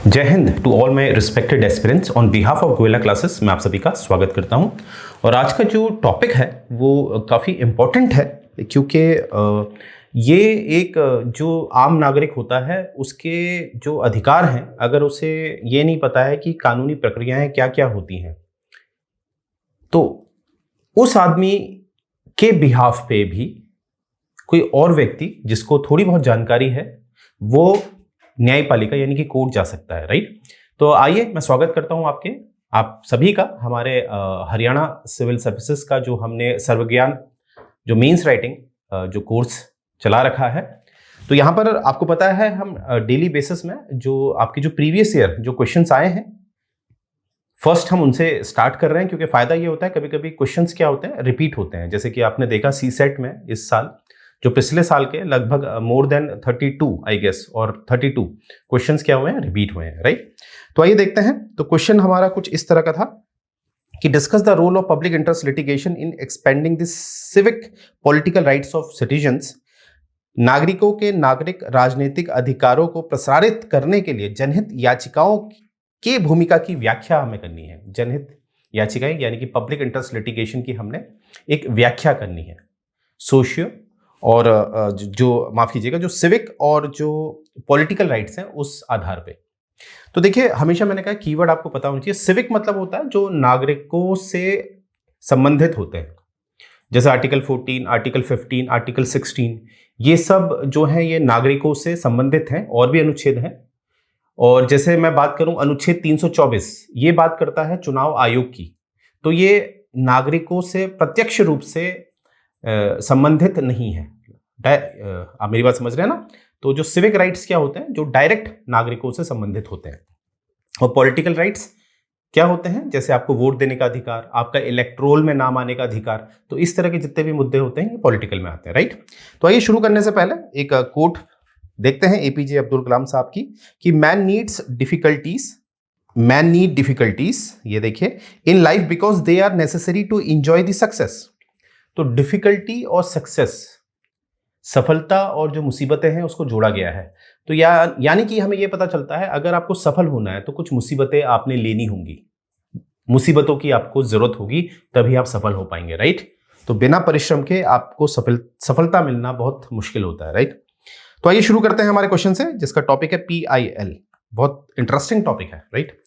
जय हिंद to all my respected aspirants on behalf of Goyla classes. मैं आप सभी का स्वागत करता हूं और आज का जो टॉपिक है वो काफ़ी इम्पोर्टेंट है क्योंकि ये एक जो आम नागरिक होता है उसके जो अधिकार हैं, अगर उसे ये नहीं पता है कि कानूनी प्रक्रियाएं क्या क्या होती हैं तो उस आदमी के बिहाफ पे भी कोई और व्यक्ति जिसको थोड़ी बहुत जानकारी है वो न्यायपालिका यानी कि कोर्ट जा सकता है, राइट। तो आइए मैं स्वागत करता हूं आप सभी का हमारे हरियाणा सिविल सर्विसेज का जो हमने सर्वज्ञान जो मेंस राइटिंग जो कोर्स चला रखा है। तो यहाँ पर आपको पता है हम डेली बेसिस में जो आपके जो प्रीवियस ईयर जो क्वेश्चंस आए हैं फर्स्ट हम उनसे स्टार्ट कर रहे हैं, क्योंकि फायदा ये होता है कभी कभी क्वेश्चंस क्या होते हैं रिपीट होते हैं। जैसे कि आपने देखा सी सेट में इस साल जो पिछले साल के लगभग मोर देन 32 आई गेस और 32 क्वेश्चंस क्या हुए हैं, रिपीट हुए हैं, राइट। तो आइए देखते हैं। तो क्वेश्चन हमारा कुछ इस तरह का था कि discuss the role of public interest litigation in expanding the civic political rights of citizens. नागरिकों के नागरिक राजनीतिक अधिकारों को प्रसारित करने के लिए जनहित याचिकाओं की भूमिका की व्याख्या हमें करनी है। जनहित याचिकाएं यानी कि पब्लिक इंटरेस्ट लिटिगेशन की हमने एक व्याख्या करनी है। सोशियो और जो माफ कीजिएगा जो सिविक और जो पॉलिटिकल राइट्स हैं उस आधार पे। तो देखिए हमेशा मैंने कहा कीवर्ड आपको पता होना चाहिए। सिविक मतलब होता है जो नागरिकों से संबंधित होते हैं, जैसे आर्टिकल 14, आर्टिकल 15, आर्टिकल 16, ये सब जो है ये नागरिकों से संबंधित हैं। और भी अनुच्छेद हैं, और जैसे मैं बात करूं अनुच्छेद 324 ये बात करता है चुनाव आयोग की, तो ये नागरिकों से प्रत्यक्ष रूप से संबंधित नहीं है। आप मेरी बात समझ रहे हैं ना। तो जो सिविक राइट्स क्या होते हैं जो डायरेक्ट नागरिकों से संबंधित होते हैं, और पॉलिटिकल राइट्स क्या होते हैं जैसे आपको वोट देने का अधिकार, आपका इलेक्ट्रोल में नाम आने का अधिकार। तो इस तरह के जितने भी मुद्दे होते हैं ये पॉलिटिकल में आते हैं, राइट। तो आइए शुरू करने से पहले एक कोट देखते हैं एपीजे अब्दुल कलाम साहब की कि मैन नीड डिफिकल्टीज, ये देखिए, in life because they are necessary to enjoy the success. तो डिफिकल्टी और सक्सेस, सफलता और जो मुसीबतें हैं उसको जोड़ा गया है। तो यानी कि हमें यह पता चलता है अगर आपको सफल होना है तो कुछ मुसीबतें आपने लेनी होंगी, मुसीबतों की आपको जरूरत होगी, तभी आप सफल हो पाएंगे, राइट। तो बिना परिश्रम के आपको सफलता मिलना बहुत मुश्किल होता है, राइट। तो आइए शुरू करते हैं हमारे क्वेश्चन से जिसका टॉपिक है PIL। बहुत इंटरेस्टिंग टॉपिक है, राइट।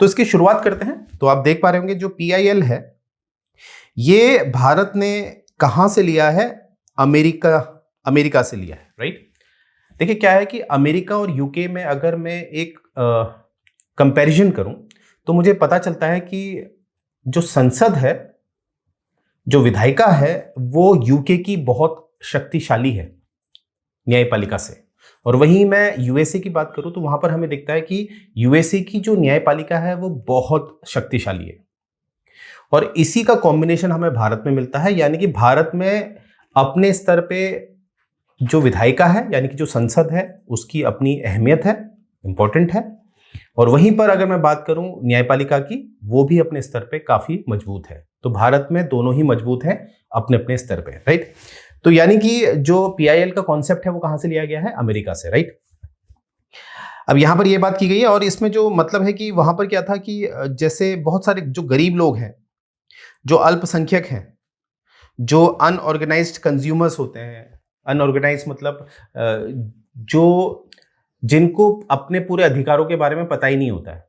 तो इसकी शुरुआत करते हैं। तो आप देख पा रहे होंगे जो PIL है ये भारत ने कहां से लिया है, अमेरिका से लिया है, राइट। देखिए क्या है कि अमेरिका और यूके में अगर मैं एक कंपैरिजन करूं तो मुझे पता चलता है कि जो संसद है, जो विधायिका है, वो यूके की बहुत शक्तिशाली है न्यायपालिका से। और वहीं मैं यूएसए की बात करूं तो वहां पर हमें दिखता है कि यूएसए की जो न्यायपालिका है वो बहुत शक्तिशाली है। और इसी का कॉम्बिनेशन हमें भारत में मिलता है, यानी कि भारत में अपने स्तर पे जो विधायिका है यानी कि जो संसद है उसकी अपनी अहमियत है, इंपॉर्टेंट है। और वहीं पर अगर मैं बात करूं न्यायपालिका की, वो भी अपने स्तर पे काफी मजबूत है। तो भारत में दोनों ही मजबूत हैं अपने अपने स्तर पे, राइट। तो यानी कि जो PIL का कॉन्सेप्ट है वो कहां से लिया गया है, अमेरिका से, राइट। अब यहां पर यह बात की गई है और इसमें जो मतलब है कि वहां पर क्या था कि जैसे बहुत सारे जो गरीब लोग हैं, जो अल्पसंख्यक हैं, जो अनऑर्गेनाइज्ड कंज्यूमर्स होते हैं, अनऑर्गेनाइज्ड मतलब जो जिनको अपने पूरे अधिकारों के बारे में पता ही नहीं होता है,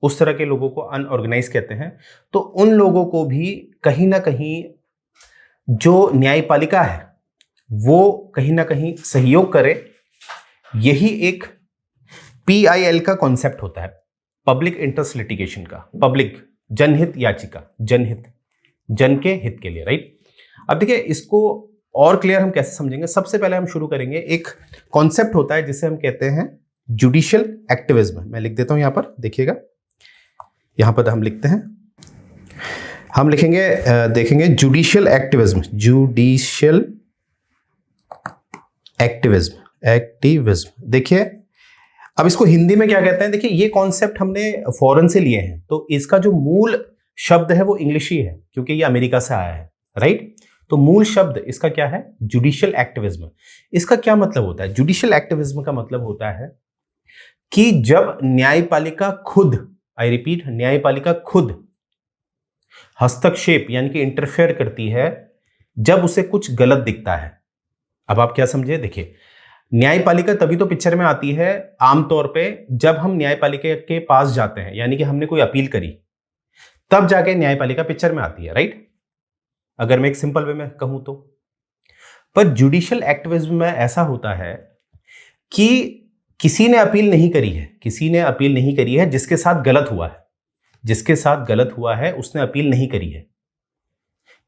उस तरह के लोगों को अनऑर्गेनाइज कहते हैं। तो उन लोगों को भी कहीं ना कहीं जो न्यायपालिका है वो कहीं ना कहीं सहयोग करे, यही एक PIL का कॉन्सेप्ट होता है, पब्लिक इंटरेस्ट लिटिगेशन का। पब्लिक जनहित याचिका, जनहित, जन के हित के लिए, राइट। अब देखिए इसको और क्लियर हम कैसे समझेंगे। सबसे पहले हम शुरू करेंगे, एक कॉन्सेप्ट होता है जिसे हम कहते हैं जुडिशियल एक्टिविज्म। मैं लिख देता हूं यहां पर, देखिएगा यहां पर हम लिखते हैं, हम लिखेंगे देखेंगे जुडिशियल एक्टिविज्म, जुडिशियल एक्टिविज्म। देखिए अब इसको हिंदी में क्या कहते हैं। देखिए ये कॉन्सेप्ट हमने फॉरेन से लिए हैं, तो इसका जो मूल शब्द है वो इंग्लिश ही है क्योंकि ये अमेरिका से आया है, राइट। तो मूल शब्द इसका क्या है, जुडिशियल एक्टिविज्म। इसका क्या मतलब होता है, जुडिशियल एक्टिविज्म का मतलब होता है कि जब न्यायपालिका खुद, आई रिपीट, न्यायपालिका खुद हस्तक्षेप यानी कि इंटरफेयर करती है जब उसे कुछ गलत दिखता है। अब आप क्या समझे, देखिए, न्यायपालिका तभी तो पिक्चर में आती है आमतौर पे जब हम न्यायपालिका के पास जाते हैं, यानी कि हमने कोई अपील करी, तब जाके न्यायपालिका पिक्चर में आती है, राइट? अगर मैं एक सिंपल वे में कहूं तो। पर जुडिशियल एक्टिविज्म में ऐसा होता है कि किसी ने अपील नहीं करी है, किसी ने अपील नहीं करी है, जिसके साथ गलत हुआ है, जिसके साथ गलत हुआ है उसने अपील नहीं करी है,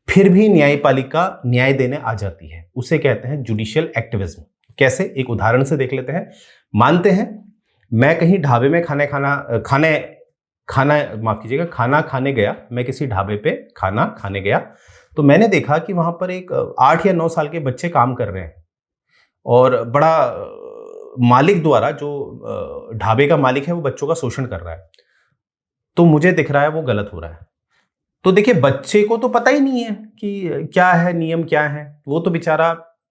फिर भी न्यायपालिका न्याय देने आ जाती है, उसे कहते हैं जुडिशियल एक्टिविज्म। कैसे, एक उदाहरण से देख लेते हैं। मानते हैं मैं कहीं ढाबे में खाना खाने गया, मैं किसी ढाबे पे खाना खाने गया, तो मैंने देखा कि वहां पर एक 8 या 9 साल के बच्चे काम कर रहे हैं और बड़ा मालिक द्वारा, जो ढाबे का मालिक है, वो बच्चों का शोषण कर रहा है। तो मुझे दिख रहा है वो गलत हो रहा है। तो देखिए, बच्चे को तो पता ही नहीं है कि क्या है नियम, क्या है। वो तो बेचारा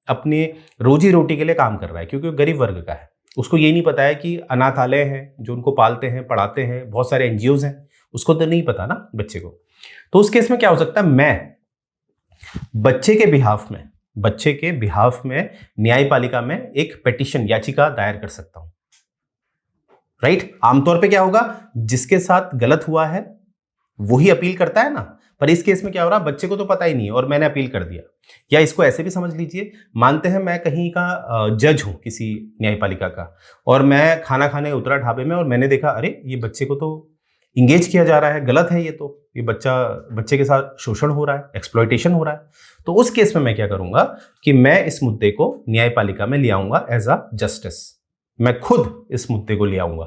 अपने रोजी रोटी के लिए काम कर रहा है, क्योंकि वो गरीब वर्ग का है। उसको ये नहीं पता है कि अनाथालय हैं जो उनको पालते हैं, पढ़ाते हैं, बहुत सारे एनजीओज हैं, उसको तो नहीं पता ना बच्चे को। तो उस केस में क्या हो सकता है, मैं बच्चे के बिहाफ में न्यायपालिका में एक पिटीशन, याचिका दायर कर सकता हूं, राइट? आमतौर पे क्या होगा, जिसके साथ गलत हुआ है वही अपील करता है ना। पर इस केस में क्या हो रहा, बच्चे को तो पता ही नहीं है और मैंने अपील कर दिया। या इसको ऐसे भी समझ लीजिए, मानते हैं मैं कहीं का जज हूं, किसी न्यायपालिका का, और मैं खाना खाने उतरा ढाबे में और मैंने देखा, अरे ये बच्चे को तो इंगेज किया जा रहा है, गलत है ये तो, ये बच्चे के साथ शोषण हो रहा है, एक्सप्लॉयटेशन हो रहा है। तो उस केस में मैं क्या करूंगा कि मैं इस मुद्दे को न्यायपालिका में ले आऊंगा एज अ जस्टिस। मैं खुद इस मुद्दे को ले आऊंगा।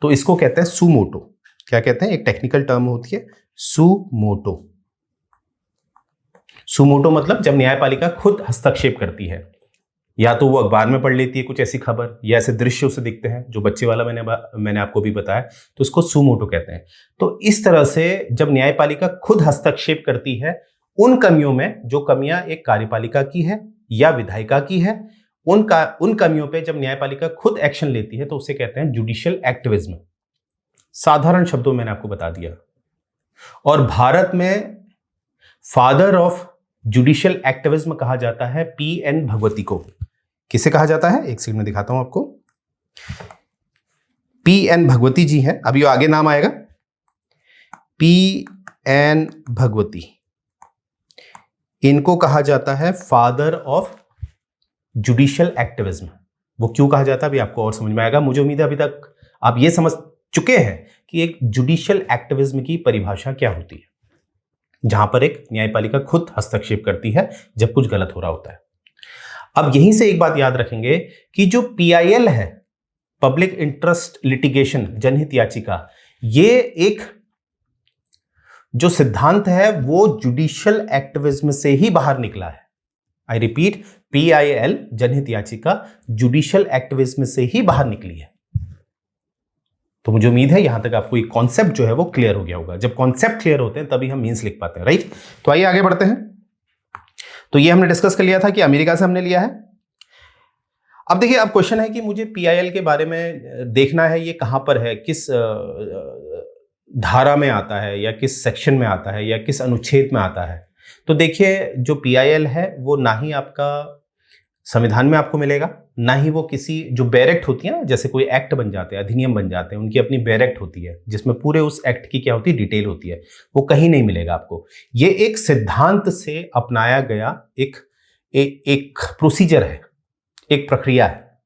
तो इसको कहते हैं सुमोटो। क्या कहते हैं, एक टेक्निकल टर्म होती है सुमोटो। सुमोटो मतलब जब न्यायपालिका खुद हस्तक्षेप करती है, या तो वो अखबार में पढ़ लेती है कुछ ऐसी खबर, या ऐसे दृश्य उसे दिखते हैं जो बच्चे वाला मैंने आपको भी बताया, तो उसको सुमोटो कहते हैं। तो इस तरह से जब न्यायपालिका खुद हस्तक्षेप करती है उन कमियों में, जो कमियां एक कार्यपालिका की है या विधायिका की है, उन कमियों पे जब न्यायपालिका खुद एक्शन लेती है, तो उसे कहते हैं जुडिशियल एक्टिविज्म। साधारण शब्दों में मैंने आपको बता दिया। और भारत में फादर ऑफ जुडिशियल एक्टिविज्म कहा जाता है पीएन भगवती को। किसे कहा जाता है, एक सेकंड में दिखाता हूं आपको। पीएन भगवती जी हैं, अभी आगे नाम आएगा, पीएन भगवती। इनको कहा जाता है फादर ऑफ जुडिशियल एक्टिविज्म। वो क्यों कहा जाता है अभी आपको और समझ में आएगा। मुझे उम्मीद है अभी तक आप ये समझ चुके हैं कि एक जुडिशियल एक्टिविज्म की परिभाषा क्या होती है, जहां पर एक न्यायपालिका खुद हस्तक्षेप करती है जब कुछ गलत हो रहा होता है। अब यहीं से एक बात याद रखेंगे कि जो पीआईएल है, पब्लिक इंटरेस्ट लिटिगेशन, जनहित याचिका, ये एक जो सिद्धांत है वो जुडिशियल एक्टिविज्म से ही बाहर निकला है। आई रिपीट, पीआईएल जनहित याचिका जुडिशियल एक्टिविज्म से ही बाहर निकली है। तो मुझे उम्मीद है यहां तक आपको एक कॉन्सेप्ट जो है वो क्लियर हो गया होगा। जब कॉन्सेप्ट क्लियर होते हैं तभी हम मीन्स लिख पाते हैं, राइट? तो आइए आगे बढ़ते हैं। तो ये हमने डिस्कस कर लिया था कि अमेरिका से हमने लिया है। अब देखिए, अब क्वेश्चन है कि मुझे पीआईएल के बारे में देखना है, ये कहां पर है, किस धारा में आता है, या किस सेक्शन में आता है, या किस अनुच्छेद में आता है। तो देखिए, जो पीआईएल है वो ना ही आपका संविधान में आपको मिलेगा, ना ही वो किसी, जो बैरेक्ट होती है ना, जैसे कोई एक्ट बन जाते हैं, अधिनियम बन जाते हैं, उनकी अपनी बैरेक्ट होती है जिसमें पूरे उस एक्ट की क्या होती है, डिटेल होती है, वो कहीं नहीं मिलेगा आपको। ये एक सिद्धांत से अपनाया गया एक प्रोसीजर है, एक प्रक्रिया है।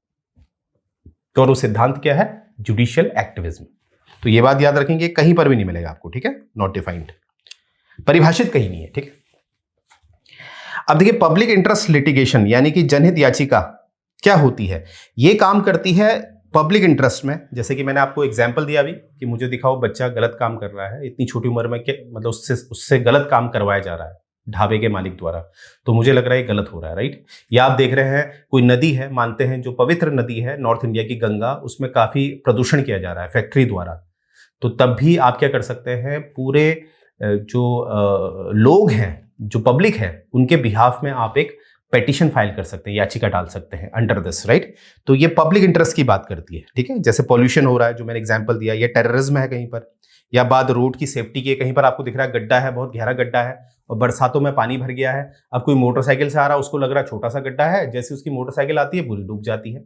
तो वो सिद्धांत क्या है, जुडिशियल एक्टिविज्म। तो ये बात याद रखेंगे, कहीं पर भी नहीं मिलेगा आपको, ठीक है? नॉट डिफाइंड, परिभाषित कहीं नहीं है, ठीक है? अब देखिए, पब्लिक इंटरेस्ट लिटिगेशन यानी कि जनहित याचिका क्या होती है। ये काम करती है पब्लिक इंटरेस्ट में। जैसे कि मैंने आपको एग्जांपल दिया अभी कि मुझे दिखाओ बच्चा गलत काम कर रहा है, इतनी छोटी उम्र में, मतलब उससे गलत काम करवाया जा रहा है ढाबे के मालिक द्वारा, तो मुझे लग रहा है गलत हो रहा है, राइट? या आप देख रहे हैं कोई नदी है, मानते हैं जो पवित्र नदी है नॉर्थ इंडिया की गंगा, उसमें काफी प्रदूषण किया जा रहा है फैक्ट्री द्वारा, तो तब भी आप क्या कर सकते हैं, पूरे जो लोग हैं, जो पब्लिक है, उनके बिहाफ में आप एक पेटिशन फाइल कर सकते हैं, याचिका डाल सकते हैं अंडर दिस, राइट। तो ये पब्लिक इंटरेस्ट की बात करती है, ठीक है। जैसे पॉल्यूशन हो रहा है, जो मैंने एग्जांपल दिया, या टेररिज्म है कहीं पर, या बात रोड की सेफ्टी की, कहीं पर आपको दिख रहा है गड्ढा है, बहुत गहरा गड्ढा है और बरसातों में पानी भर गया है। अब कोई मोटरसाइकिल से आ रहा है, उसको लग रहा है छोटा सा गड्ढा है, जैसे उसकी मोटरसाइकिल आती है पूरी डूब जाती है।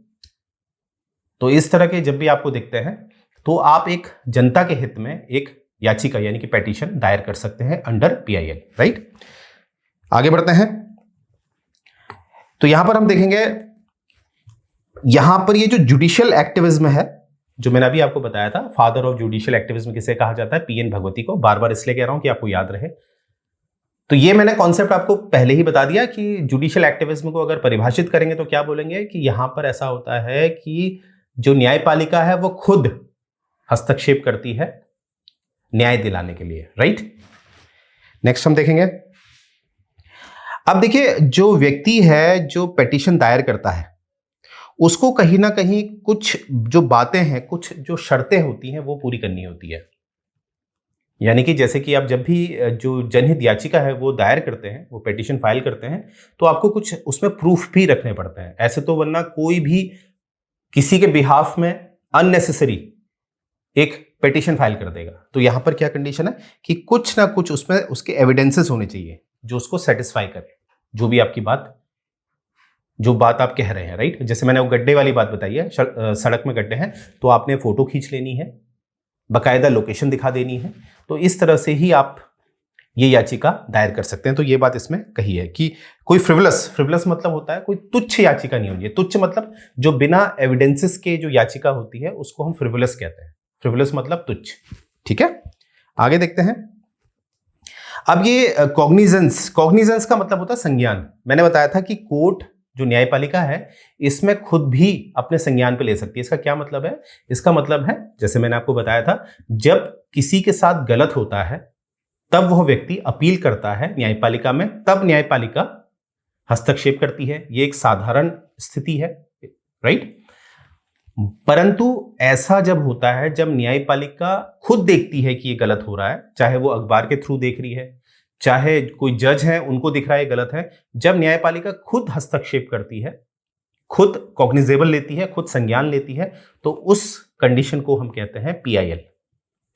तो इस तरह के जब भी आपको दिखते हैं तो आप एक जनता के हित में एक याचिका यानी कि पेटिशन दायर कर सकते हैं अंडर PIL, राइट। आगे बढ़ते हैं। तो यहां पर हम देखेंगे, यहां पर ये जो जुडिशियल एक्टिविज्म है, जो मैंने अभी आपको बताया था, फादर ऑफ जुडिशियल एक्टिविज्म किसे कहा जाता है, PN भगवती को। बार बार इसलिए कह रहा हूं कि आपको याद रहे। तो ये मैंने कॉन्सेप्ट आपको पहले ही बता दिया कि जुडिशियल एक्टिविज्म को अगर परिभाषित करेंगे तो क्या बोलेंगे कि यहां पर ऐसा होता है कि जो न्यायपालिका है वो खुद हस्तक्षेप करती है न्याय दिलाने के लिए, राइट। नेक्स्ट हम देखेंगे। अब देखिए, जो व्यक्ति है जो पेटिशन दायर करता है, उसको कहीं ना कहीं कुछ जो बातें हैं, कुछ जो शर्तें होती हैं वो पूरी करनी होती है। यानी कि जैसे कि आप जब भी जो जनहित याचिका है वो दायर करते हैं, वो पेटिशन फाइल करते हैं, तो आपको कुछ उसमें प्रूफ भी रखने पड़ते हैं। ऐसे तो वरना कोई भी किसी के बिहाफ में अननेसेसरी एक पेटिशन फाइल कर देगा। तो यहां पर क्या कंडीशन है कि कुछ ना कुछ उसमें उसके एविडेंसेस होने चाहिए जो उसको सेटिस्फाई करे, जो भी आपकी बात, जो बात आप कह रहे हैं, राइट। जैसे मैंने वो गड्ढे वाली बात बताई है, सड़क में गड्ढे हैं तो आपने फोटो खींच लेनी है, बकायदा लोकेशन दिखा देनी है। तो इस तरह से ही आप ये याचिका दायर कर सकते हैं। तो ये बात इसमें कही है कि कोई फ्रिवलस मतलब होता है कोई तुच्छ याचिका नहीं होनी है। तुच्छ मतलब जो बिना एविडेंसेस के जो याचिका होती है उसको हम फ्रिवलस कहते हैं। फ्रिवलस मतलब तुच्छ, ठीक है। आगे देखते हैं। अब ये कॉग्निजेंस का मतलब होता है संज्ञान। मैंने बताया था कि कोर्ट जो न्यायपालिका है इसमें खुद भी अपने संज्ञान पे ले सकती है। इसका क्या मतलब है? इसका मतलब है, जैसे मैंने आपको बताया था, जब किसी के साथ गलत होता है तब वह व्यक्ति अपील करता है न्यायपालिका में, तब न्यायपालिका हस्तक्षेप करती है। ये एक साधारण स्थिति है, राइट। परंतु ऐसा जब होता है जब न्यायपालिका खुद देखती है कि ये गलत हो रहा है, चाहे वो अखबार के थ्रू देख रही है, चाहे कोई जज है उनको दिख रहा है गलत है, जब न्यायपालिका खुद हस्तक्षेप करती है, खुद कॉग्निजेबल लेती है, खुद संज्ञान लेती है, तो उस कंडीशन को हम कहते हैं PIL,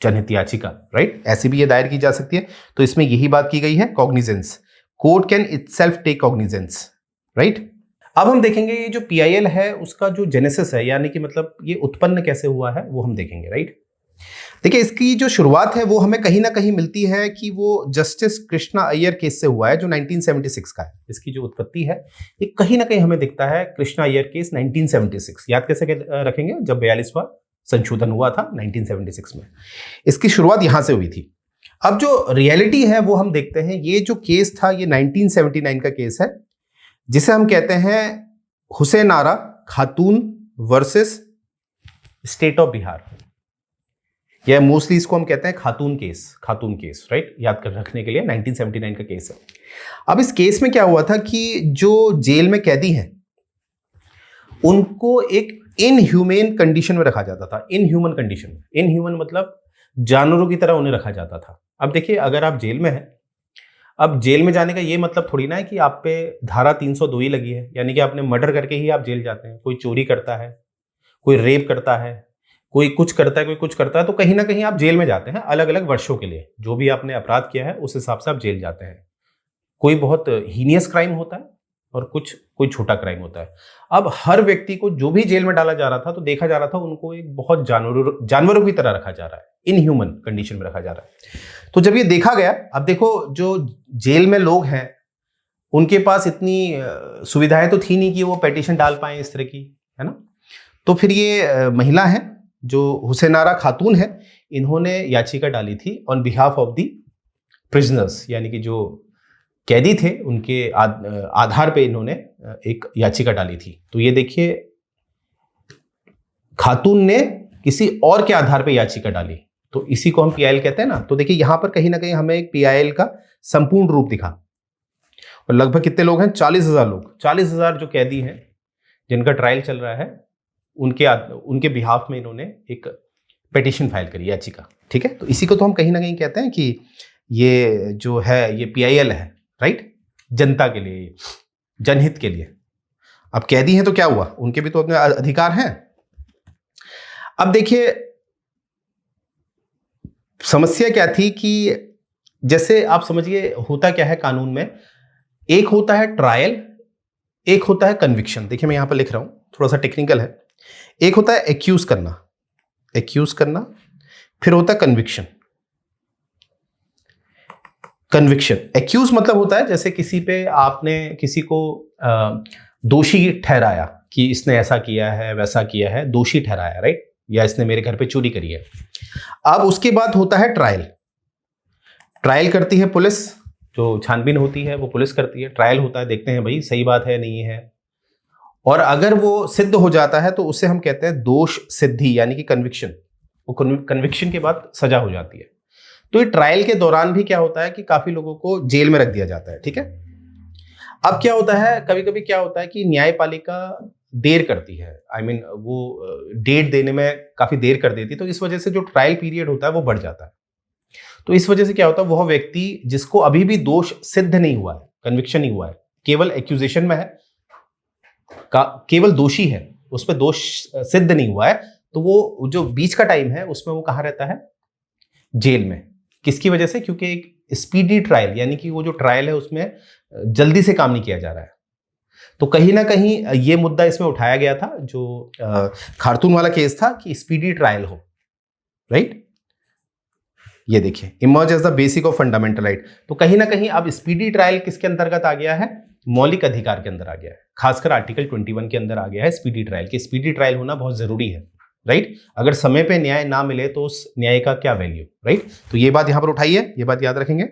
जनहित याचिका, राइट। ऐसे भी ये दायर की जा सकती है। तो इसमें यही बात की गई है, cognizance. Court can itself take cognizance, right. अब हम देखेंगे ये जो PIL है उसका जो जेनेसिस है, यानी कि मतलब ये उत्पन्न कैसे हुआ है वो हम देखेंगे, राइट। देखिए, इसकी जो शुरुआत है वो हमें कहीं ना कहीं मिलती है कि वो जस्टिस कृष्णा अय्यर केस से हुआ है जो 1976 का है। इसकी जो उत्पत्ति है ये कहीं ना कहीं हमें दिखता है कृष्णा अय्यर केस 1976। याद कैसे रखेंगे? जब 42वां संशोधन हुआ था 1976 में, इसकी शुरुआत यहां से हुई थी। अब जो रियलिटी है वो हम देखते हैं। ये जो केस था ये 1979 का केस है, जिसे हम कहते हैं हुसैन आरा खातून वर्सेस स्टेट ऑफ बिहार, या मोस्टली इसको हम कहते हैं खातून केस, राइट। याद कर रखने के लिए 1979 का केस है। अब इस केस में क्या हुआ था कि जो जेल में कैदी हैं उनको एक इनह्यूमेन कंडीशन में रखा जाता था। इनह्यूमन कंडीशन में, इनह्यूमन मतलब जानवरों की तरह उन्हें रखा जाता था। अब देखिए, अगर आप जेल में हैं, अब जेल में जाने का ये मतलब थोड़ी ना है कि आप पे धारा 302 ही लगी है, यानी कि आपने मर्डर करके ही आप जेल जाते हैं। कोई चोरी करता है, कोई रेप करता है, कोई कुछ करता है, कोई कुछ करता है, तो कहीं ना कहीं आप जेल में जाते हैं अलग अलग वर्षों के लिए। जो भी आपने अपराध किया है उस हिसाब से आप जेल जाते हैं। कोई बहुत हीनियस क्राइम होता है और कोई छोटा क्राइम होता है। अब हर व्यक्ति को जो भी जेल में डाला जा रहा था तो देखा जा रहा था उनको एक बहुत जानवरों की तरह रखा जा रहा है, इनह्यूमन कंडीशन में रखा जा रहा है। तो जब ये देखा गया, अब देखो जो जेल में लोग हैं उनके पास इतनी सुविधाएं तो थी नहीं कि वो पेटिशन डाल पाए इस तरह की, है ना। तो फिर ये महिला है जो हुसैनारा खातून है, इन्होंने याचिका डाली थी on behalf of the prisoners, यानी कि जो कैदी थे उनके आधार पे इन्होंने एक याचिका डाली थी। तो ये देखिए, खातून ने किसी और के आधार पे याचिका डाली, तो इसी को हम PIL कहते हैं ना। तो देखिए, यहां पर कहीं ना कहीं हमें एक PIL का संपूर्ण रूप दिखा। और लगभग कितने लोग हैं? 40,000 लोग, 40,000 जो कैदी हैं जिनका ट्रायल चल रहा है, उनके बिहाफ में इन्होंने एक पिटीशन फाइल करी, याचिका, ठीक है। तो इसी को तो हम कहीं ना कहीं कहते हैं कि ये जो है ये PIL है, राइट, जनता के लिए। जनहित के लिए। अब कैदी हैं तो क्या हुआ, उनके भी तो अपने अधिकार हैं। अब देखिए समस्या क्या थी कि जैसे आप समझिए होता क्या है कानून में, एक होता है ट्रायल, एक होता है कन्विक्शन। देखिए मैं यहां पर लिख रहा हूं, थोड़ा सा टेक्निकल है। एक होता है एक्यूज करना, एक्यूज करना, फिर होता है कन्विक्शन। कन्विक्शन, एक्यूज मतलब होता है जैसे किसी पे आपने किसी को दोषी ठहराया कि इसने ऐसा किया है वैसा किया है, दोषी ठहराया, राइट, या इसने मेरे घर पे चोरी करी है। अब उसके बाद होता है ट्रायल। ट्रायल करती है पुलिस, जो छानबीन होती है वो पुलिस करती है। ट्रायल होता है, देखते हैं भाई सही बात है नहीं है, और अगर वो सिद्ध हो जाता है तो उसे हम कहते हैं दोष सिद्धि, यानी कि कन्विक्शन। वो कन्विक्शन के बाद सजा हो जाती है। तो ये ट्रायल के दौरान भी क्या होता है कि काफी लोगों को जेल में रख दिया जाता है, ठीक है। अब क्या होता है, कभी कभी क्या होता है कि न्यायपालिका देर करती है, वो डेट देने में काफी देर कर देती है, तो इस वजह से जो ट्रायल पीरियड होता है वो बढ़ जाता है। तो इस वजह से क्या होता है, वह व्यक्ति जिसको अभी भी दोष सिद्ध नहीं हुआ है, कन्विक्शन नहीं हुआ है, केवल एक्यूजेशन में है, केवल दोषी है, उस पर दोष सिद्ध नहीं हुआ है, तो वो जो बीच का टाइम है उसमें वो कहाँ रहता है, जेल में। किसकी वजह से, क्योंकि एक स्पीडी ट्रायल, यानी कि वो जो ट्रायल है उसमें जल्दी से काम नहीं किया जा रहा है। तो कहीं ना कहीं ये मुद्दा इसमें उठाया गया था, जो खार्तून वाला केस था कि स्पीडी ट्रायल हो, राइट। ये देखिए, emerge as the basic of fundamental right. तो कहीं ना कहीं अब स्पीडी ट्रायल किसके अंतर्गत आ गया है, मौलिक अधिकार के अंदर आ गया है, खासकर आर्टिकल 21 के अंदर आ गया है स्पीडी ट्रायल, कि स्पीडी ट्रायल होना बहुत जरूरी है, राइट। अगर समय पे न्याय ना मिले तो उस न्याय का क्या वैल्यू, राइट। तो ये बात यहां पर उठाइए, ये बात याद रखेंगे।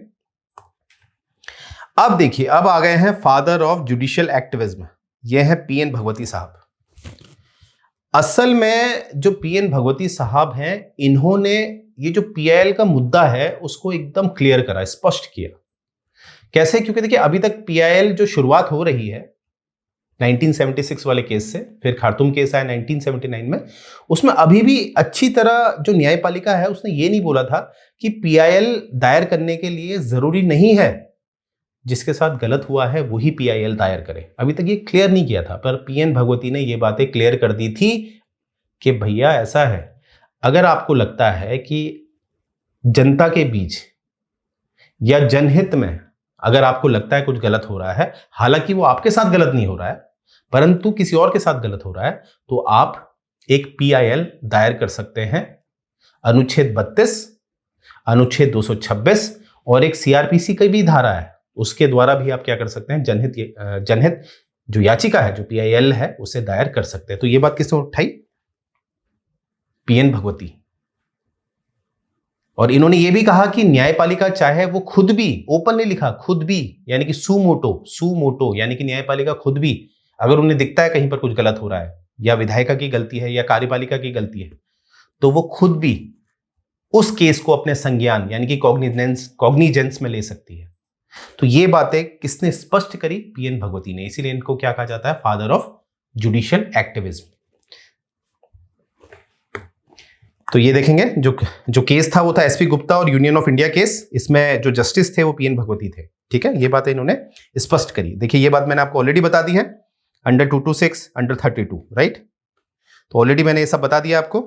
अब देखिए, अब आ गए हैं फादर ऑफ जुडिशियल एक्टिविज्म, ये है पीएन भगवती साहब। असल में जो पीएन भगवती साहब हैं, इन्होंने ये जो पीआईएल का मुद्दा है उसको एकदम क्लियर करा, स्पष्ट किया। कैसे, क्योंकि देखिए अभी तक पीआईएल जो शुरुआत हो रही है 1976 वाले केस से, फिर खार्तूम केस आया 1979 में, उसमें अभी भी अच्छी तरह जो न्यायपालिका है उसने ये नहीं बोला था कि पीआईएल दायर करने के लिए जरूरी नहीं है जिसके साथ गलत हुआ है वही पीआईएल दायर करे। अभी तक ये क्लियर नहीं किया था, पर पीएन भगवती ने ये बातें क्लियर कर दी थी कि भैया ऐसा है, अगर आपको लगता है कि जनता के बीच या जनहित में अगर आपको लगता है कुछ गलत हो रहा है, हालांकि वो आपके साथ गलत नहीं हो रहा है परंतु किसी और के साथ गलत हो रहा है, तो आप एक पीआईएल दायर कर सकते हैं। अनुच्छेद 32, अनुच्छेद 226 और एक सीआरपीसी की भी धारा है, उसके द्वारा भी आप क्या कर सकते हैं, जनहित जो याचिका है, जो पीआईएल है, उसे दायर कर सकते हैं। तो ये बात किसने उठाई, पीएन भगवती। और इन्होंने ये भी कहा कि न्यायपालिका चाहे वो खुद भी, ओपन नहीं लिखा, खुद भी, यानी कि सुमोटो, यानी कि न्यायपालिका खुद भी अगर उन्हें दिखता है कहीं पर कुछ गलत हो रहा है, या विधायिका की गलती है या कार्यपालिका की गलती है, तो वो खुद भी उस केस को अपने संज्ञान यानी कि कॉग्निजेंस में ले सकती है। तो ये बातें किसने स्पष्ट करी, पीएन भगवती ने। इसीलिए इनको क्या कहा जाता है, फादर ऑफ जुडिशियल एक्टिविज्म। तो ये देखेंगे जो केस था वो था एसपी गुप्ता और यूनियन ऑफ इंडिया केस, इसमें जो जस्टिस थे वो पीएन भगवती थे, ठीक है। ये बातें इन्होंने स्पष्ट करी। देखिए ये बात मैंने आपको ऑलरेडी बता दी है, अंडर 226, अंडर 32, राइट। तो ऑलरेडी मैंने ये सब बता दिया आपको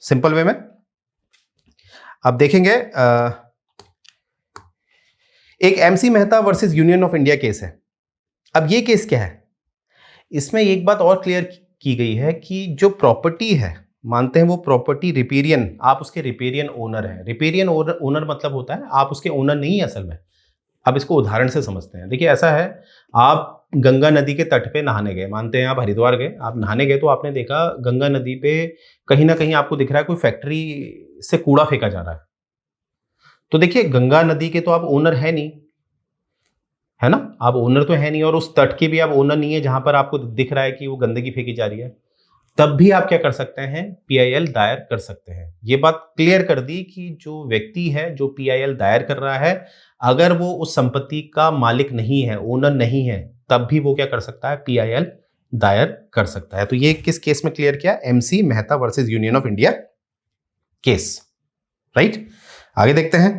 सिंपल वे में। अब देखेंगे एक MC Mehta versus union of India case है। अब ये केस क्या है, इसमें एक बात और क्लियर की गई है कि जो प्रॉपर्टी है, मानते हैं वो प्रॉपर्टी रिपेरियन, आप उसके रिपेरियन ओनर हैं। रिपेरियन ओनर मतलब होता है आप उसके ओनर नहीं है असल में। अब इसको उदाहरण से समझते हैं। देखिए ऐसा है, आप गंगा नदी के तट पे नहाने गए, मानते हैं आप हरिद्वार गए, आप नहाने गए, तो आपने देखा गंगा नदी पे कहीं ना कहीं आपको दिख रहा है कोई फैक्ट्री से कूड़ा फेंका जा रहा है। तो देखिए गंगा नदी के तो आप ओनर है नहीं, है ना, आप ओनर तो है नहीं, और उस तट के भी आप ओनर नहीं है जहां पर आपको दिख रहा है कि वो गंदगी फेंकी जा रही है। तब भी आप क्या कर सकते हैं, पीआईएल दायर कर सकते हैं। ये बात क्लियर कर दी कि जो व्यक्ति है जो पीआईएल दायर कर रहा है, अगर वो उस संपत्ति का मालिक नहीं है, ओनर नहीं है, तब भी वो क्या कर सकता है, पीआईएल दायर कर सकता है। तो ये किस केस में क्लियर किया, MC Mehta versus union of India case, right. आगे देखते हैं।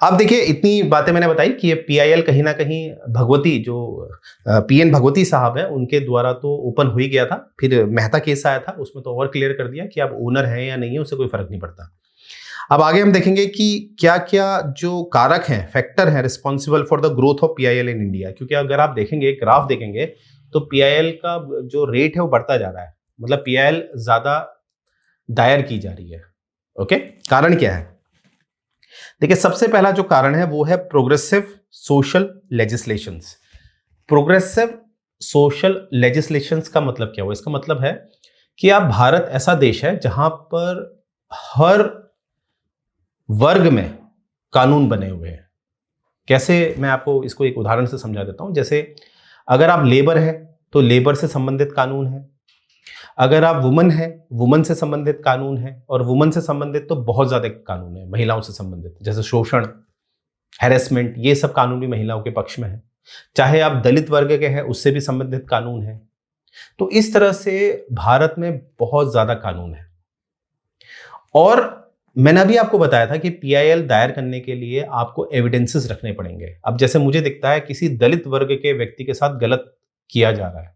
अब देखिए, इतनी बातें मैंने बताई कि ये पीआईएल कहीं ना कहीं भगवती जो पीएन भगवती साहब है उनके द्वारा तो ओपन हो ही गया था, फिर मेहता केस आया था, उसमें तो और क्लियर कर दिया कि आप ओनर हैं या नहीं है उससे कोई फर्क नहीं पड़ता। अब आगे हम देखेंगे कि क्या क्या जो कारक हैं, फैक्टर हैं responsible for the growth of PIL in India, क्योंकि अगर आप देखेंगे, ग्राफ देखेंगे, तो पीआईएल का जो रेट है वो बढ़ता जा रहा है, मतलब पीआईएल ज्यादा दायर की जा रही है। ओके, कारण क्या है? देखिए, सबसे पहला जो कारण है वो है progressive social legislations. Progressive social legislations का मतलब क्या हुआ? इसका मतलब है कि आप, भारत ऐसा देश है जहां पर हर वर्ग में कानून बने हुए हैं। कैसे, मैं आपको इसको एक उदाहरण से समझा देता हूं। जैसे अगर आप लेबर हैं तो लेबर से संबंधित कानून है, अगर आप वुमन है, वुमन से संबंधित कानून है, और वुमन से संबंधित तो बहुत ज्यादा कानून है महिलाओं से संबंधित, जैसे शोषण, हैरेसमेंट, ये सब कानून भी महिलाओं के पक्ष में है। चाहे आप दलित वर्ग के हैं उससे भी संबंधित कानून है। तो इस तरह से भारत में बहुत ज्यादा कानून है। और मैंने अभी आपको बताया था कि पीआईएल दायर करने के लिए आपको एविडेंसेस रखने पड़ेंगे। अब जैसे मुझे दिखता है किसी दलित वर्ग के व्यक्ति के साथ गलत किया जा रहा है,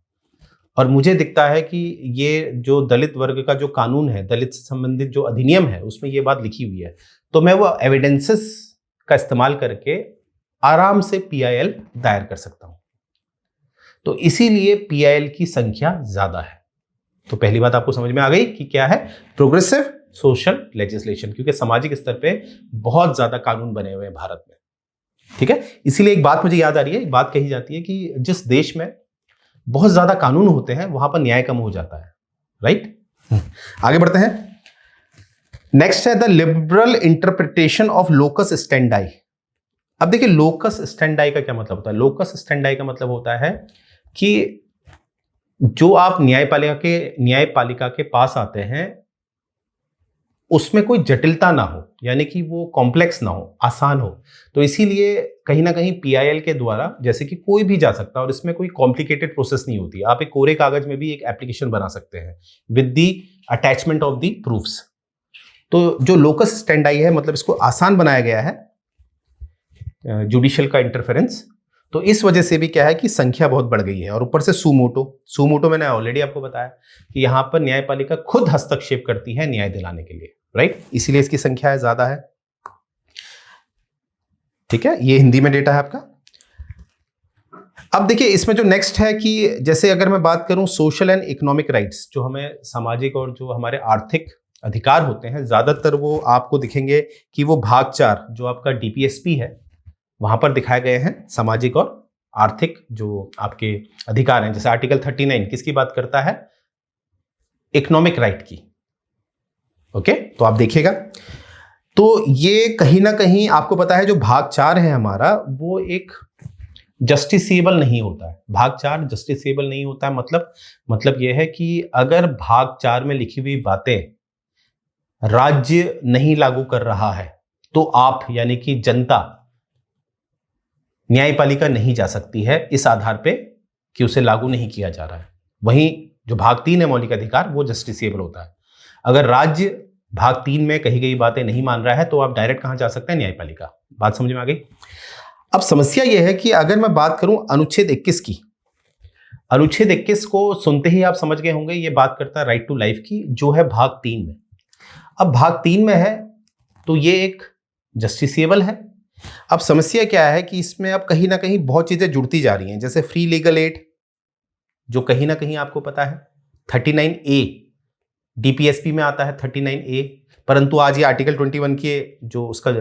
और मुझे दिखता है कि ये जो दलित वर्ग का जो कानून है, दलित से संबंधित जो अधिनियम है, उसमें ये बात लिखी हुई है, तो मैं वो एविडेंसेस का इस्तेमाल करके आराम से पीआईएल दायर कर सकता हूं। तो इसीलिए पीआईएल की संख्या ज्यादा है। तो पहली बात आपको समझ में आ गई कि क्या है प्रोग्रेसिव सोशल लेजिस्लेशन, क्योंकि सामाजिक स्तर पे बहुत ज्यादा कानून बने हुए हैं भारत में। ठीक है, इसीलिए एक बात मुझे याद आ रही है, एक बात कही जाती है कि जिस देश में बहुत ज्यादा कानून होते हैं वहां पर न्याय कम हो जाता है। राइट, आगे बढ़ते हैं। नेक्स्ट है the liberal interpretation of locus स्टैंडाई। अब देखिए, लोकस स्टैंडाई का क्या मतलब होता है? लोकस स्टैंडाई का मतलब होता है कि जो आप न्यायपालिका के पास आते हैं उसमें कोई जटिलता ना हो, यानी कि वो कॉम्प्लेक्स ना हो, आसान हो। तो इसीलिए कहीं ना कहीं पीआईएल के द्वारा, जैसे कि कोई भी जा सकता है और इसमें कोई कॉम्प्लिकेटेड प्रोसेस नहीं होती। आप एक कोरे कागज में भी एक एप्लीकेशन बना सकते हैं with the attachment of the proofs. तो जो लोकस स्टैंडाई है, मतलब इसको आसान बनाया गया है जुडिशियल का इंटरफेरेंस। तो इस वजह से भी क्या है कि संख्या बहुत बढ़ गई है। और ऊपर से सुमोटो मैंने ऑलरेडी आपको बताया कि यहां पर न्यायपालिका खुद हस्तक्षेप करती है न्याय दिलाने के लिए। राइट, इसीलिए इसकी संख्या ज्यादा है। ठीक है, ये हिंदी में डेटा है आपका। अब देखिए, इसमें जो नेक्स्ट है कि जैसे अगर मैं बात करूं सोशल एंड इकोनॉमिक राइट्स, जो हमें सामाजिक और जो हमारे आर्थिक अधिकार होते हैं, ज्यादातर वो आपको दिखेंगे कि वो भाग 4 जो आपका डीपीएसपी है वहां पर दिखाए गए हैं। सामाजिक और आर्थिक जो आपके अधिकार हैं, जैसे आर्टिकल 39 किसकी बात करता है? इकोनॉमिक राइट की। ओके, तो आप देखिएगा, तो ये कहीं ना कहीं आपको पता है जो भाग 4 है हमारा, वो एक जस्टिसेबल नहीं होता है। भाग 4 जस्टिसेबल नहीं होता है, मतलब यह है कि अगर भाग 4 में लिखी हुई बातें राज्य नहीं लागू कर रहा है तो आप, यानी कि जनता, न्यायपालिका नहीं जा सकती है इस आधार पे कि उसे लागू नहीं किया जा रहा है। वहीं जो भाग 3 है मौलिक अधिकार, वो जस्टिसेबल होता है। अगर राज्य भाग 3 में कही गई बातें नहीं मान रहा है तो आप डायरेक्ट कहां जा सकते हैं? न्यायपालिका। बात समझ में आ गई? अब समस्या यह है कि अगर मैं बात करूं अनुच्छेद 21 की, अनुच्छेद 21 को सुनते ही आप समझ गए होंगे, ये बात करता है राइट टू लाइफ की, जो है भाग 3 में। अब भाग 3 में है तो ये एक जस्टिसेबल है। अब समस्या क्या है कि इसमें अब कहीं ना कहीं बहुत चीजें जुड़ती जा रही हैं, जैसे फ्री लीगल एड, जो कहीं ना कहीं आपको पता है 39A डीपीएसपी में आता है, 39A, परंतु आज ये आर्टिकल 21 के जो उसका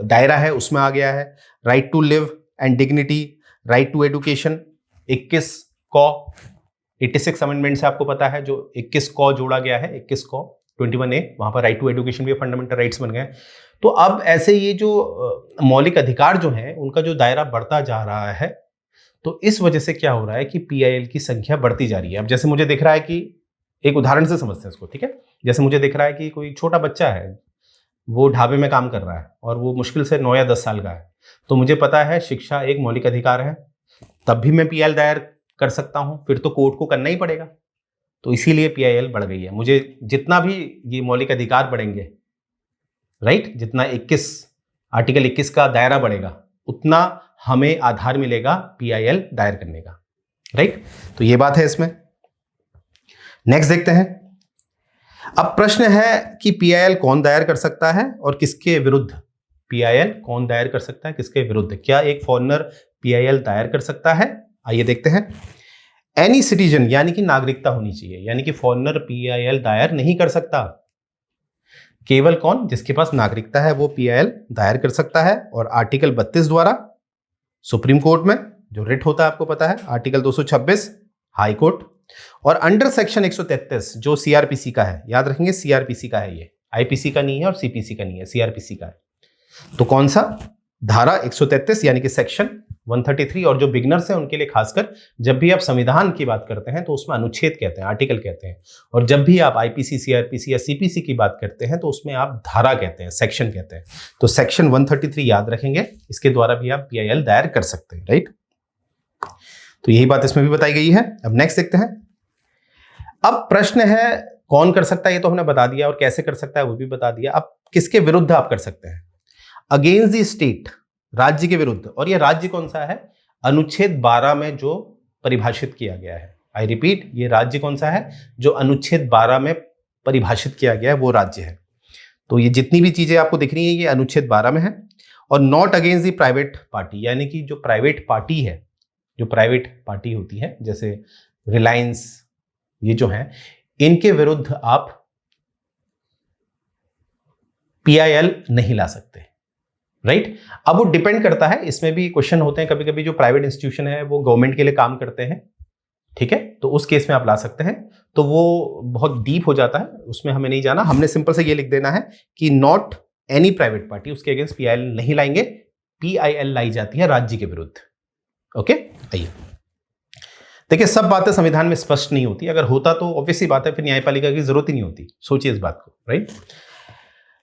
दायरा है उसमें आ गया है। Right to live and dignity, right to education, 21 कॉ 86 अमेंडमेंट से आपको पता है जो 21 कॉ जोड़ा गया है, 21 कॉ 21A, वहां पर राइट टू एजुकेशन भी फंडामेंटल राइट्स बन गए। तो अब ऐसे ये जो मौलिक अधिकार जो हैं उनका जो दायरा बढ़ता जा रहा है, तो इस वजह से क्या हो रहा है कि पीआईएल की संख्या बढ़ती जा रही है। अब जैसे मुझे दिख रहा है कि, एक उदाहरण से समझते हैं इसको, ठीक है, जैसे मुझे दिख रहा है कि कोई छोटा बच्चा है, वो ढाबे में काम कर रहा है और वो मुश्किल से 9 या 10 साल का है, तो मुझे पता है शिक्षा एक मौलिक अधिकार है, तब भी मैं पीआईएल दायर कर सकता हूं, फिर तो कोर्ट को करना ही पड़ेगा। तो इसीलिए पीआईएल बढ़ गई है। मुझे जितना भी ये मौलिक अधिकार बढ़ेंगे, राइट, जितना 21 आर्टिकल 21 का दायरा बढ़ेगा, उतना हमें आधार मिलेगा PIL दायर करने का, राइट। तो ये बात है इसमें। नेक्स्ट देखते हैं। अब प्रश्न है कि PIL कौन दायर कर सकता है और किसके विरुद्ध। PIL कौन दायर कर सकता है, किसके विरुद्ध। क्या एक फॉरेनर PIL दायर कर सकता है? आइए देखते हैं। एनी सिटीजन, यानी कि नागरिकता होनी चाहिए, यानी कि फॉरेनर PIL दायर नहीं कर सकता। केवल कौन, जिसके पास नागरिकता है वो PIL दायर कर सकता है। और आर्टिकल 32 द्वारा सुप्रीम कोर्ट में जो रिट होता है आपको पता है, आर्टिकल 226 हाई कोर्ट, और अंडर सेक्शन 133 जो CRPC का है, याद रखेंगे CRPC का है, ये IPC का नहीं है और CPC का नहीं है, CRPC का है। तो कौन सा, धारा 133 यानी कि सेक्शन 133। और जो बिगनर्स हैं उनके लिए खासकर, जब भी आप संविधान की बात करते हैं तो उसमें अनुच्छेद कहते हैं, आर्टिकल कहते हैं, और जब भी आप IPC, CRPC या CPC की बात करते हैं तो उसमें आप धारा कहते हैं, सेक्शन कहते हैं। तो सेक्शन 133 याद रखेंगे, इसके द्वारा भी आप PIL दायर कर सकते हैं, राइट। तो यही बात इसमें भी बताई गई है। अब नेक्स्ट देखते हैं। अब प्रश्न है कौन कर सकता है, ये तो हमने बता दिया, और कैसे कर सकता है वो भी बता दिया। अब किसके विरुद्ध आप कर सकते हैं? अगेंस्ट द स्टेट, राज्य के विरुद्ध। और ये राज्य कौन सा है? अनुच्छेद 12 में जो परिभाषित किया गया है। आई रिपीट, ये राज्य कौन सा है? जो अनुच्छेद 12 में परिभाषित किया गया है वो राज्य है। तो ये जितनी भी चीजें आपको दिख रही है ये अनुच्छेद 12 में है। और not against the private party, यानी कि जो प्राइवेट पार्टी है, जो प्राइवेट पार्टी होती है जैसे रिलायंस, ये जो है, इनके विरुद्ध आप PIL नहीं ला सकते, राइट। अब वो डिपेंड करता है, इसमें भी क्वेश्चन होते हैं कभी कभी, जो प्राइवेट इंस्टीट्यूशन है वो गवर्नमेंट के लिए काम करते हैं, ठीक है, तो उस केस में आप ला सकते हैं। तो वो बहुत डीप हो जाता है, उसमें हमें नहीं जाना। हमने सिंपल से ये लिख देना है कि नॉट एनी प्राइवेट पार्टी, उसके अगेंस्ट PIL नहीं लाएंगे, PIL लाई जाती है राज्य के विरुद्ध। ओके, आइए देखिए, सब बातें संविधान में स्पष्ट नहीं होती। अगर होता तो ऑब्वियस सी बात है, फिर न्यायपालिका की जरूरत ही नहीं होती। सोचिए इस बात को, राइट।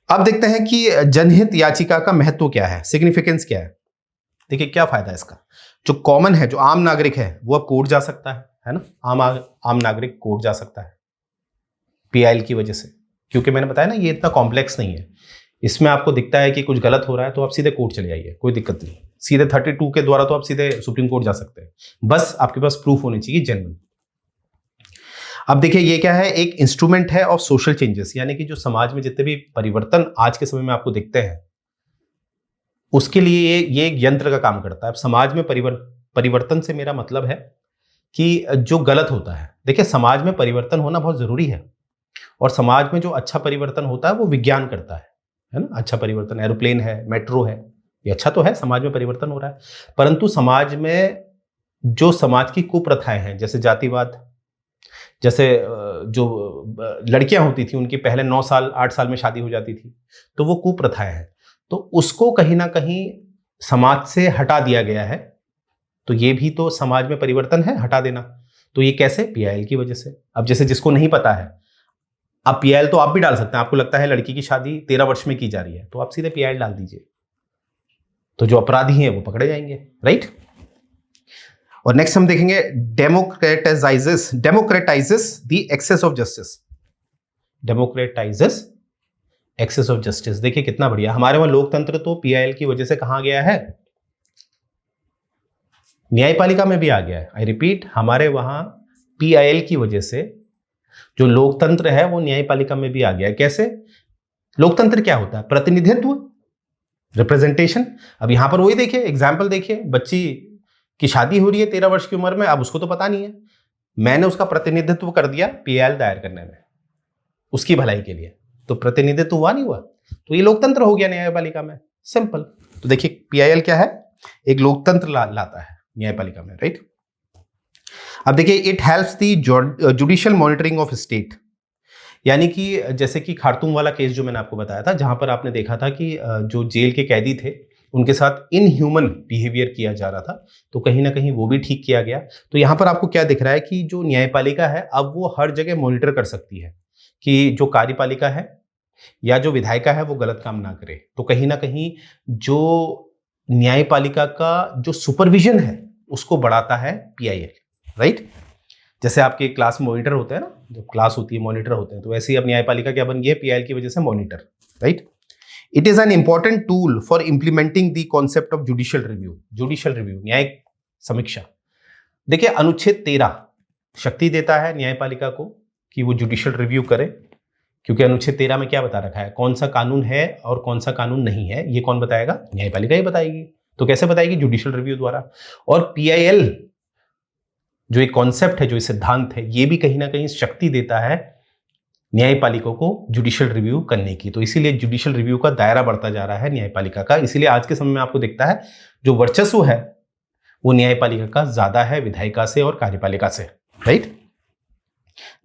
अब देखते हैं कि जनहित याचिका का महत्व क्या है, सिग्निफिकेंस क्या है। देखिए क्या फायदा है इसका। जो कॉमन है, जो आम नागरिक है, वो अब कोर्ट जा सकता है ना। आम नागरिक कोर्ट जा सकता है PIL की वजह से, क्योंकि मैंने बताया ना ये इतना कॉम्प्लेक्स नहीं है। इसमें आपको दिखता है कि कुछ गलत हो रहा है तो आप सीधे कोर्ट चले जाइए, कोई दिक्कत नहीं। सीधे 32 के द्वारा तो आप सीधे सुप्रीम कोर्ट जा सकते हैं, बस आपके पास प्रूफ होनी चाहिए जेन्युइन। अब देखिए ये क्या है, एक इंस्ट्रूमेंट है ऑफ सोशल चेंजेस, यानी कि जो समाज में जितने भी परिवर्तन आज के समय में आपको दिखते हैं उसके लिए ये एक यंत्र का काम करता है। अब समाज में परिवर्तन से मेरा मतलब है कि जो गलत होता है, देखिए समाज में परिवर्तन होना बहुत जरूरी है, और समाज में जो अच्छा परिवर्तन होता है वो विज्ञान करता है ना। अच्छा परिवर्तन, एरोप्लेन है, मेट्रो है, ये अच्छा तो है, समाज में परिवर्तन हो रहा है। परंतु समाज में जो समाज की कुप्रथाएं हैं, जैसे जातिवाद, जैसे जो लड़कियां होती थी उनकी पहले 9 साल 8 साल में शादी हो जाती थी, तो वो कुप्रथाएं हैं, तो उसको कहीं ना कहीं समाज से हटा दिया गया है। तो ये भी तो समाज में परिवर्तन है, हटा देना। तो ये कैसे? PIL की वजह से। अब जैसे जिसको नहीं पता है, अब PIL तो आप भी डाल सकते हैं। आपको लगता है लड़की की शादी 13 वर्ष में की जा रही है, तो आप सीधे PIL डाल दीजिए, तो जो अपराधी हैं वो पकड़े जाएंगे, राइट। और नेक्स्ट हम देखेंगे democratises the access of justice. Democratises access of justice, देखिए कितना बढ़िया। हमारे वहां लोकतंत्र तो PIL की वजह से कहां गया है? न्यायपालिका में भी आ गया है। आई रिपीट, हमारे वहां PIL की वजह से जो लोकतंत्र है वो न्यायपालिका में भी आ गया है। कैसे? लोकतंत्र क्या होता है? प्रतिनिधित्व, रिप्रेजेंटेशन। अब यहां पर वही देखिए, एग्जाम्पल देखिए, बच्ची की शादी हो रही है 13 वर्ष की उम्र में, अब उसको तो पता नहीं है, मैंने उसका प्रतिनिधित्व कर दिया PIL दायर करने में, उसकी भलाई के लिए, तो प्रतिनिधित्व हुआ नहीं हुआ? तो ये लोकतंत्र हो गया न्यायपालिका में, सिंपल। तो देखिए PIL क्या है? एक लोकतंत्र लाता है न्यायपालिका में, राइट। अब देखिए, it helps the judicial monitoring of state, यानी कि जैसे कि खार्तूम वाला केस जो मैंने आपको बताया था, जहां पर आपने देखा था कि जो जेल के कैदी थे उनके साथ इनह्यूमन बिहेवियर किया जा रहा था, तो कहीं ना कहीं वो भी ठीक किया गया। तो यहां पर आपको क्या दिख रहा है कि जो न्यायपालिका है अब वो हर जगह मॉनिटर कर सकती है कि जो कार्यपालिका है या जो विधायिका है वो गलत काम ना करे। तो कहीं ना कहीं जो न्यायपालिका का जो सुपरविजन है उसको बढ़ाता है PIL, राइट। जैसे आपके क्लास में मॉनिटर होते हैं ना, जब क्लास होती है मॉनिटर होते हैं, तो वैसे ही अब न्यायपालिका क्या बन गई है? PIL की वजह से monitor, right. It is an important tool for implementing the concept of judicial review. Judicial review, न्यायिक समीक्षा। देखिए अनुच्छेद 13 शक्ति देता है न्यायपालिका को कि वो जुडिशियल रिव्यू करे, क्योंकि अनुच्छेद 13 में क्या बता रखा है, कौन सा कानून है और कौन सा कानून नहीं है, ये कौन बताएगा, न्यायपालिका ही बताएगी। तो कैसे बताएगी, जुडिशियल रिव्यू द्वारा। और PIL जो एक कॉन्सेप्ट है, जो एक सिद्धांत है, ये भी कहीं ना कहीं शक्ति देता है न्यायपालिका को जुडिशियल रिव्यू करने की। तो इसीलिए जुडिशियल रिव्यू का दायरा बढ़ता जा रहा है न्यायपालिका का। इसीलिए आज के समय में आपको दिखता है जो वर्चस्व है वो न्यायपालिका का ज्यादा है विधायिका से और कार्यपालिका से, राइट।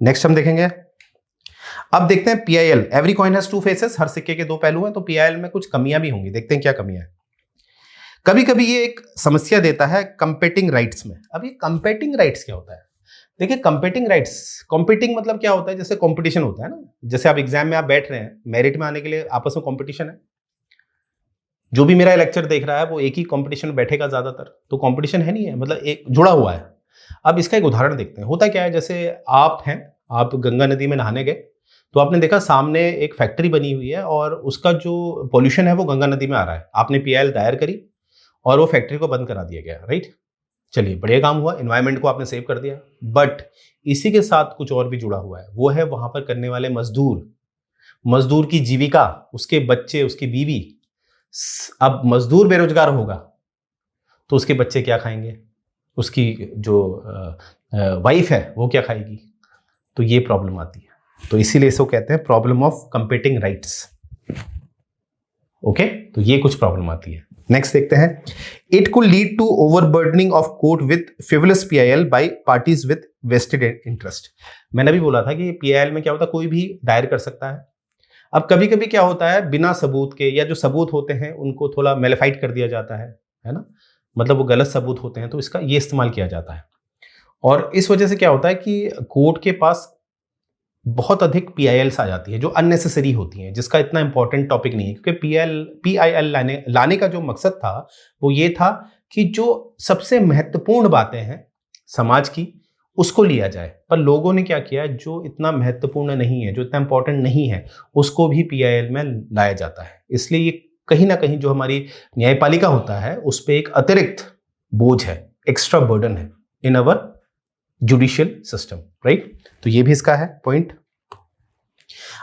नेक्स्ट हम देखेंगे, अब देखते हैं PIL, every coin has two faces, हर सिक्के के दो पहलू हैं। तो PIL में कुछ कमियां भी होंगी, देखते हैं क्या कमियां हैं। कभी कभी ये एक समस्या देता है कंपेटिंग राइट्स में। अब ये कंपेटिंग राइट्स क्या होता है, देखिए कंपेटिंग राइट्स, कंपेटिंग मतलब क्या होता है, जैसे कंपटीशन होता है ना, जैसे आप एग्जाम में आप बैठ रहे हैं, मेरिट में आने के लिए आपस में कंपटीशन है। जो भी मेरा लेक्चर देख रहा है वो एक ही कंपटीशन में बैठेगा ज्यादातर, तो कंपटीशन है नहीं है, मतलब एक जुड़ा हुआ है। अब इसका एक उदाहरण देखते हैं। होता क्या है, जैसे आप हैं, आप गंगा नदी में नहाने गए, तो आपने देखा सामने एक फैक्ट्री बनी हुई है और उसका जो पोल्यूशन है वो गंगा नदी में आ रहा है। आपने PIL दायर करी और वो फैक्ट्री को बंद करा दिया गया, राइट। चलिए बढ़िया काम हुआ, एनवायरनमेंट को आपने सेव कर दिया। बट इसी के साथ कुछ और भी जुड़ा हुआ है, वो है वहां पर करने वाले मजदूर की जीविका, उसके बच्चे, उसकी बीवी। अब मजदूर बेरोजगार होगा तो उसके बच्चे क्या खाएंगे, उसकी जो वाइफ है वो क्या खाएगी, तो ये प्रॉब्लम आती है। तो इसीलिए इसको कहते हैं problem of competing rights. Okay, तो ये कुछ प्रॉब्लम आती है। नेक्स्ट देखते हैं, it could lead to overburdening of court with frivolous PIL by parties with vested interest. मैंने भी बोला था कि PIL में क्या होता है, कोई भी दायर कर सकता है। अब कभी कभी क्या होता है, बिना सबूत के, या जो सबूत होते हैं उनको थोड़ा मेलिफाइड कर दिया जाता है ना, मतलब वो गलत सबूत होते हैं, तो इसका ये इस्तेमाल किया जाता है। और इस वजह से क्या होता है कि कोर्ट के पास बहुत अधिक PILs आ जाती है जो अननेसेसरी होती हैं, जिसका इतना इंपॉर्टेंट टॉपिक नहीं है। क्योंकि PIL लाने का जो मकसद था वो ये था कि जो सबसे महत्वपूर्ण बातें हैं समाज की उसको लिया जाए। पर लोगों ने क्या किया, जो इतना महत्वपूर्ण नहीं है, जो इतना इंपॉर्टेंट नहीं है, उसको भी PIL में लाया जाता है। इसलिए ये कहीं ना कहीं जो हमारी न्यायपालिका होता है उस पर एक अतिरिक्त बोझ है, एक्स्ट्रा बर्डन है इन अवर जुडिशियल सिस्टम, राइट। तो ये भी इसका है पॉइंट।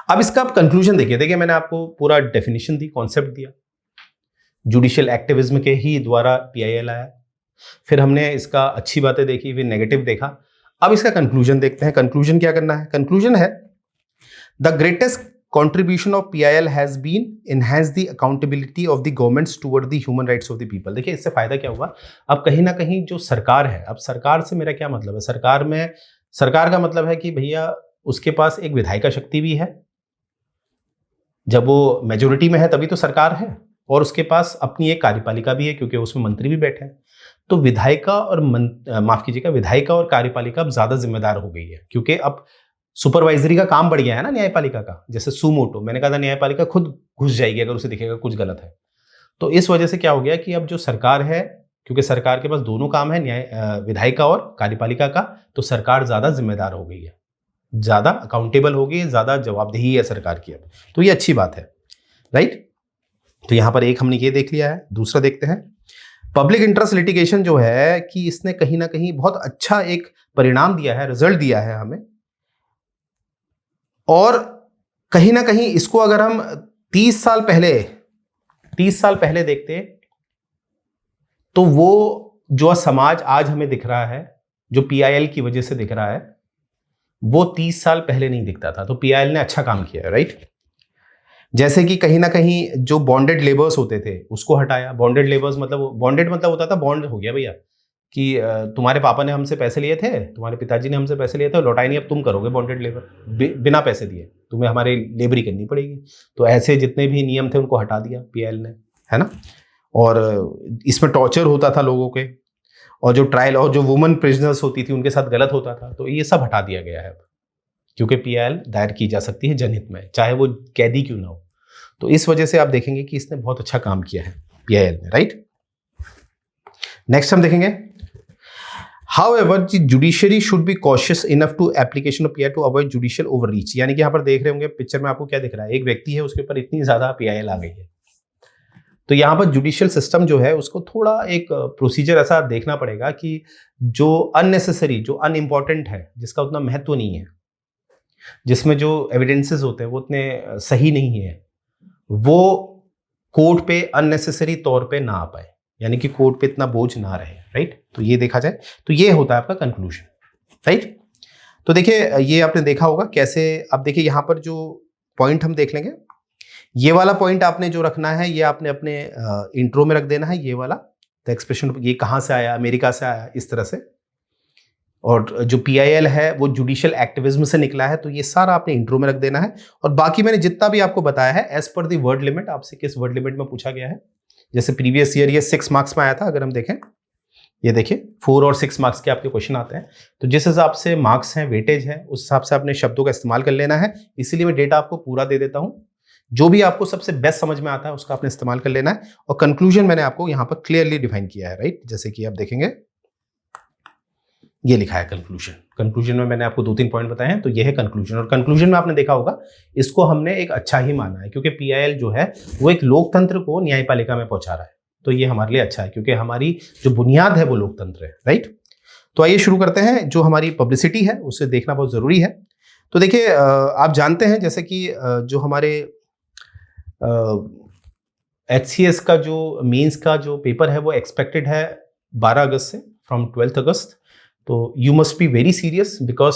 अब इसका आप कंक्लूजन देखिए मैंने आपको पूरा डेफिनेशन दी, कॉन्सेप्ट दिया, जुडिशियल एक्टिविज्म के ही द्वारा PIL आया, फिर हमने इसका अच्छी बातें देखी, फिर नेगेटिव देखा। अब इसका कंक्लूजन देखते हैं। कंक्लूजन क्या करना है, कंक्लूजन है the greatest contribution of PIL has been enhance the accountability of the governments toward the human rights of the people। देखिए इससे फायदा क्या हुआ, अब कहीं ना कहीं जो सरकार है, अब सरकार से मेरा क्या मतलब है, सरकार का मतलब है कि भैया उसके पास एक विधायिका शक्ति भी है, जब वो मेजोरिटी में है तभी तो सरकार है, और उसके पास अपनी एक कार्यपालिका भी है क्योंकि उसमें मंत्री भी बैठे हैं। तो विधायिका और विधायिका और कार्यपालिका अब ज्यादा जिम्मेदार हो गई है, क्योंकि अब सुपरवाइजरी का काम बढ़ गया है ना न्यायपालिका का। जैसे सुमोटो, मैंने कहा था न्यायपालिका खुद घुस जाएगी अगर उसे दिखेगा कुछ गलत है। तो इस वजह से क्या हो गया कि अब जो सरकार है, क्योंकि सरकार के पास दोनों काम है, विधायिका और कार्यपालिका का, तो सरकार ज्यादा जिम्मेदार हो गई है, ज्यादा अकाउंटेबल हो गई, ज्यादा जवाबदेही है सरकार की अब। तो ये अच्छी बात है, राइट। तो यहां पर एक हमने ये देख लिया है। दूसरा देखते हैं, पब्लिक इंटरेस्ट लिटिगेशन जो है कि इसने कहीं ना कहीं बहुत अच्छा एक परिणाम दिया है, रिजल्ट दिया है हमें। और कहीं ना कहीं इसको अगर हम 30 साल पहले देखते तो वो जो समाज आज हमें दिख रहा है, जो PIL की वजह से दिख रहा है, वो 30 साल पहले नहीं दिखता था। तो PIL ने अच्छा काम किया है, राइट। जैसे कि कहीं ना कहीं जो बॉन्डेड लेबर्स होते थे उसको हटाया। बॉन्डेड लेबर्स मतलब होता था, बॉन्ड हो गया भैया कि तुम्हारे पापा ने हमसे पैसे लिए थे, तुम्हारे पिताजी ने हमसे पैसे लिए थे, लौटाए नहीं, अब तुम करोगे बॉन्डेड लेबर, बिना पैसे दिए तुम्हें हमारे लेबरी करनी पड़ेगी। तो ऐसे जितने भी नियम थे उनको हटा दिया PIL ने, है ना। और इसमें टॉर्चर होता था लोगों के, और जो ट्रायल और जो वुमेन प्रिजनर्स होती थी उनके साथ गलत होता था, तो ये सब हटा दिया गया है अब, क्योंकि PIL दायर की जा सकती है जनहित में, चाहे वो कैदी क्यों ना हो। तो इस वजह से आप देखेंगे कि इसने बहुत अच्छा काम किया है PIL ने, राइट। नेक्स्ट हम देखेंगे, However, the judiciary should be cautious enough to application of PIL to avoid judicial overreach। यानी कि यहाँ पर देख रहे होंगे पिक्चर में आपको क्या दिख रहा है, एक व्यक्ति है, उसके ऊपर इतनी ज्यादा PIL आ गई है, तो यहाँ पर जुडिशियल सिस्टम जो है उसको थोड़ा एक प्रोसीजर ऐसा देखना पड़ेगा कि जो अननेसेसरी, जो अनइम्पॉर्टेंट है, जिसका उतना महत्व नहीं है, जिसमें जो एविडेंसेस होते हैं वो उतने सही नहीं है, वो कोर्ट पे अननेसेसरी तौर पे ना आ पाए, यानी कि कोर्ट पे इतना बोझ ना रहे, राइट। तो ये देखा जाए तो ये होता है आपका कंक्लूजन, राइट। तो देखिए ये आपने देखा होगा कैसे। अब देखिए यहाँ पर जो पॉइंट हम देख लेंगे, ये वाला पॉइंट आपने जो रखना है ये आपने अपने इंट्रो में रख देना है, ये वाला द एक्सप्रेशन, ये कहाँ से आया, अमेरिका से आया, इस तरह से। और जो PIL है वो जुडिशियल एक्टिविज्म से निकला है, तो ये सारा आपने इंट्रो में रख देना है। और बाकी मैंने जितना भी आपको बताया है as per the word limit, आपसे किस वर्ड लिमिट में पूछा गया है। जैसे प्रीवियस ईयर ये 6 मार्क्स में आया था, अगर हम देखें, ये देखिए 4 और 6 मार्क्स के आपके क्वेश्चन आते हैं, तो जिस हिसाब से मार्क्स हैं, वेटेज है, उस हिसाब से आपने शब्दों का इस्तेमाल कर लेना है। इसीलिए मैं डेटा आपको पूरा दे देता हूं, जो भी आपको सबसे बेस्ट समझ में आता है उसका आपने इस्तेमाल कर लेना है। और कंक्लूजन मैंने आपको यहां पर क्लियरली डिफाइन किया है, राइट। जैसे कि आप देखेंगे ये लिखा है कंक्लूजन। कंक्लूजन में मैंने आपको 2-3 पॉइंट बताए हैं, तो ये है कंक्लूजन। और कंक्लूजन में आपने देखा होगा इसको हमने एक अच्छा ही माना है, क्योंकि PIL जो है वो एक लोकतंत्र को न्यायपालिका में पहुंचा रहा है, तो ये हमारे लिए अच्छा है, क्योंकि हमारी जो बुनियाद है वो लोकतंत्र है, राइट। तो आइए शुरू करते हैं। जो हमारी पब्लिसिटी है उसे देखना बहुत जरूरी है। तो देखिए आप जानते हैं जैसे कि जो हमारे HCS का जो मेंस का जो पेपर है वो एक्सपेक्टेड है 12 अगस्त से, फ्रॉम 12 अगस्त। तो you must be very serious, because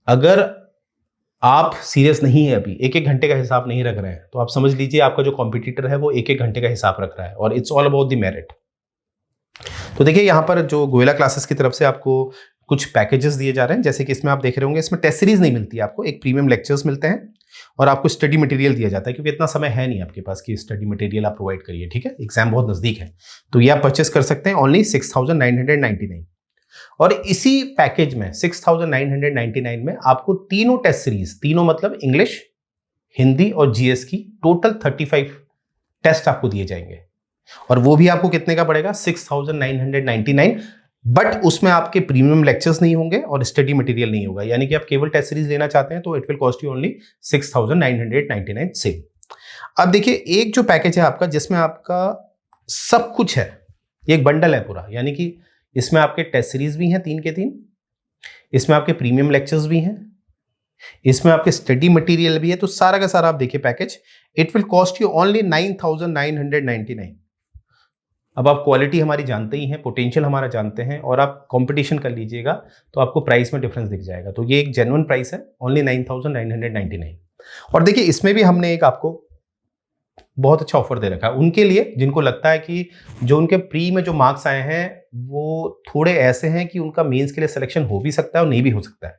अगर आप सीरियस नहीं है, अभी 1-1 घंटे का हिसाब नहीं रख रहे हैं, तो आप समझ लीजिए आपका जो कॉम्पिटिटर है वो 1-1 घंटे का हिसाब रख रहा है, और it's all about the merit. तो देखिए यहाँ पर जो गोयला क्लासेस की तरफ से आपको कुछ पैकेजेस दिए जा रहे हैं, जैसे कि इसमें आप देख रहे होंगे, इसमें टेस्ट सीरीज नहीं मिलती है आपको, एक प्रीमियम लेक्चर्स मिलते हैं, और आपको स्टडी मटेरियल दिया जाता है, क्योंकि इतना समय है नहीं आपके पास कि स्टडी मटेरियल आप प्रोवाइड करिए, ठीक है, एग्जाम बहुत नजदीक है। तो ये आप परचेस कर सकते हैं ओनली 6999। और इसी पैकेज में 6999 में आपको तीनों टेस्ट सीरीज, तीनों मतलब इंग्लिश, हिंदी और GS की टोटल 35 टेस्ट आपको दिए जाएंगे, और वो भी आपको कितने का पड़ेगा, 6999। बट उसमें आपके प्रीमियम लेक्चर्स नहीं होंगे और स्टडी मटेरियल नहीं होगा, यानी कि आप केवल टेस्ट सीरीज लेना चाहते हैं तो it will cost you only 6999 से। अब देखिए एक जो पैकेज है आपका, जिसमें आपका सब कुछ है, एक बंडल है पूरा, यानी कि इसमें आपके टेस्ट सीरीज भी हैं 3 के 3, इसमें आपके प्रीमियम लेक्चर्स भी हैं, इसमें आपके स्टडी मटेरियल भी है, तो सारा का सारा आप देखिए package, it will cost you only 9999। अब आप क्वालिटी हमारी जानते ही हैं, पोटेंशियल हमारा जानते हैं, और आप कंपटीशन कर लीजिएगा तो आपको प्राइस में डिफरेंस दिख जाएगा। तो ये एक जेन्युइन प्राइस है, ओनली 9999। और देखिए इसमें भी हमने एक आपको बहुत अच्छा ऑफर दे रखा है उनके लिए जिनको लगता है कि जो उनके प्री में जो मार्क्स आए हैं वो थोड़े ऐसे हैं कि उनका मेंस के लिए सिलेक्शन हो भी सकता है और नहीं भी हो सकता है।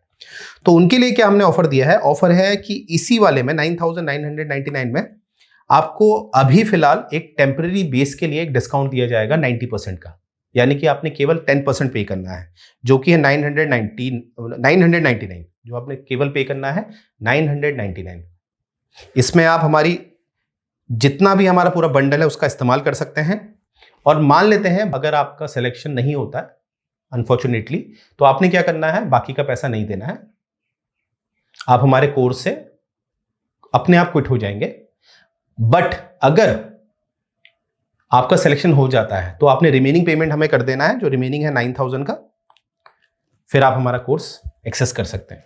तो उनके लिए क्या हमने ऑफर दिया है, ऑफर है कि इसी वाले में 9999 में आपको अभी फिलहाल एक टेम्पररी बेस के लिए एक डिस्काउंट दिया जाएगा 90% का, यानी कि आपने केवल 10% पे करना है, जो कि है 999, जो आपने केवल पे करना है 999। इसमें आप हमारी जितना भी हमारा पूरा बंडल है उसका इस्तेमाल कर सकते हैं। और मान लेते हैं अगर आपका सिलेक्शन नहीं होता है अनफॉर्चुनेटली, तो आपने क्या करना है, बाकी का पैसा नहीं देना है, आप हमारे कोर्स से अपने आप क्विट हो जाएंगे। बट अगर आपका सिलेक्शन हो जाता है तो आपने रिमेनिंग पेमेंट हमें कर देना है, जो रिमेनिंग है 9000 का, फिर आप हमारा कोर्स एक्सेस कर सकते हैं।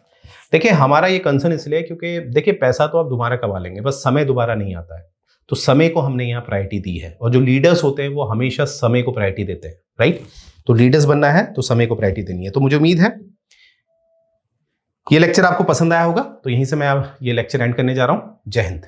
देखिए हमारा ये कंसर्न इसलिए क्योंकि देखिए पैसा तो आप दोबारा कमा लेंगे, बस समय दोबारा नहीं आता है, तो समय को हमने यहाँ प्रायोरिटी दी है, और जो लीडर्स होते हैं वो हमेशा समय को प्रायोरिटी देते हैं, राइट। तो लीडर्स बनना है तो समय को प्रायोरिटी देनी है। तो मुझे उम्मीद है ये लेक्चर आपको पसंद आया होगा, तो यहीं से मैं अब ये लेक्चर एंड करने जा रहा हूँ। जय हिंद।